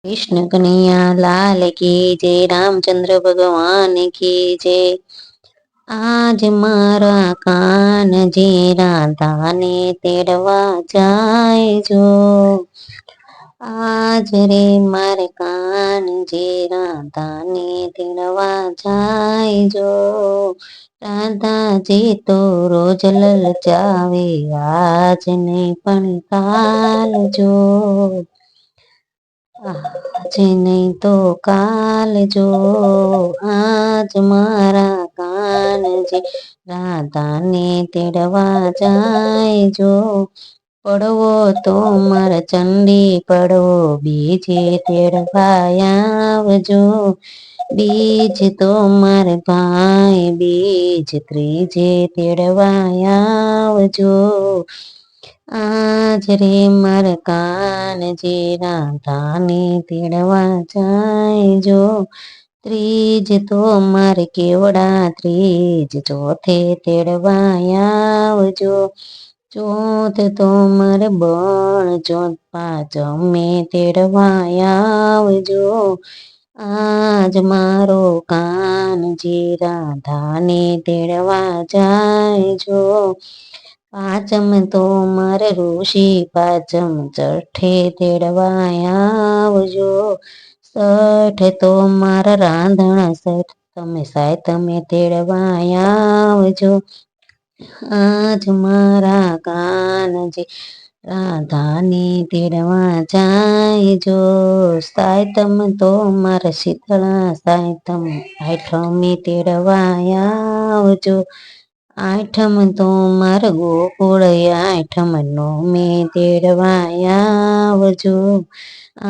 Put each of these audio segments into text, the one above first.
कृष्ण कन्हैया लाल की जय। रामचंद्र भगवान की जय। आज मारा कान जे राधा ने तेड़वा जाए जो। आज रे मारे कान जे राधा ने तेड़वा जाए जो। राधा जी तो रोज ललचावे आज नहीं पण काल जो। आज नहीं तो काल जो। आज मारा कान जे राधा ने तेड़वा जाए जो। પડવો તો માર ચંડી પડવો બીજે તેડવા આવજો। બીજ તો માર ભાઈ બીજ ત્રીજે તેડવા આવજો। આજ રે માર કાનજી રાધાને તેડવા જાય જો। ત્રીજ તો મારે કેવડા ત્રીજ ચોથે તેડવા આવજો। ચોથ તો મારે બણ ચોથ પાંચમે તેડવા આવજો। આજ મારો કાનજી રાધાને તેડવા જાય જો। પાંચમ તો મારે ઋષિ પાંચમ ચઠે તેડવા આવજો। સઠ તો મારા રાંધણા સઠ તમે સાય તમે તેડવા આવજો। આજ મારા કાનજી રાધાને તેડવા જાય જો। સાયતમ તો મારા શીતળા સાયતમ આઠમે તેડવા આવજો। આઠમ તો મારા ગોકુળ આઠમ નોમે તેડવા આવજો।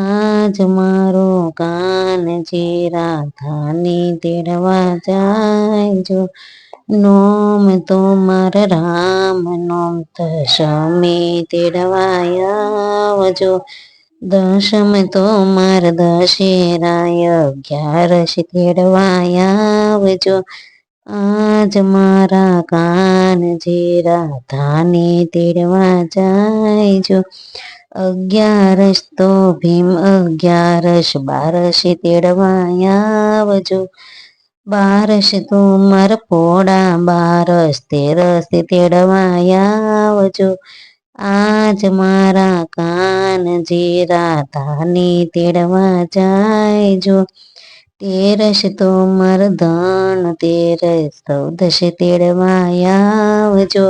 આજ મારો કાનજી રાધાને તેડવા જાય જો। નોમ તો મારા રામ નોમ દશમે તેડવા આવજો। દશમ તો મારા દશેરાય 11 તેડવા આવજો। આજ મારા કાનજી રાધાને તેડવા જાય જો। 11 તો ભીમ 11 12 તેડવા આવજો। 12 તો મારા પોળા 12 13 તેડવા આવજો। આજ મારા કાનજી રાધાને તેડવા જાય જો। 13 તો મારા ધન 13 14 તેડવા આવજો।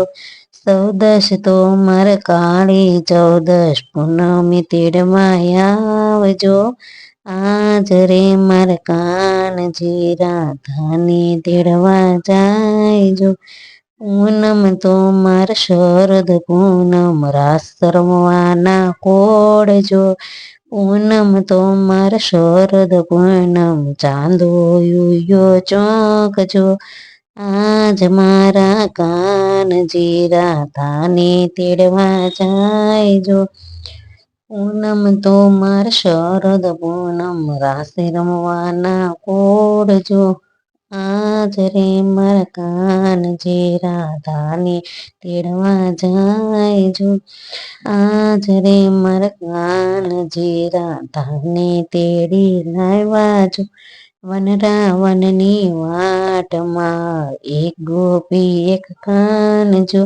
14 તો મારા કાળી 14 પૂનમે તેડવા આવજો। આજ રે મારા કાનજી રાધાને તેડવા જાય જો। પૂનમ તો મારા શરદ પૂનમ રાસ રમવાના કોડજો। પૂનમ તો મારા શરદ પૂનમ ચાંદો યુયો ચોકજો। આજ મારા કાનજી રાધાને તેડવા જાય જો। પૂનમ તો મારા શરદ પૂનમ રાસ રમવાના કોડજો। આજ રે મારા કાનજી રાધાને તેડવા જાય જો। આજ રે મારા કાનજી રાધાને તેડી લાવ્યા જો। વનરાવનની વાટમાં એક ગોપી એક કાન જો।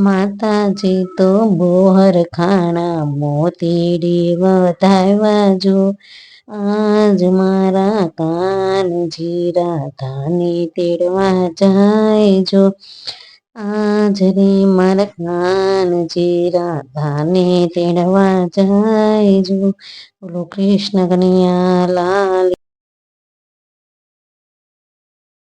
માતાજી તો બોહર ખાણા મોતીડી વધાવ્યા જો। આજ મારા કાનજી રાધાને તેડવા જાય જો। આજ રે મારા કાનજી રાધાને તેડવા જાય જો। બોલો કૃષ્ણ કનૈયા લાલ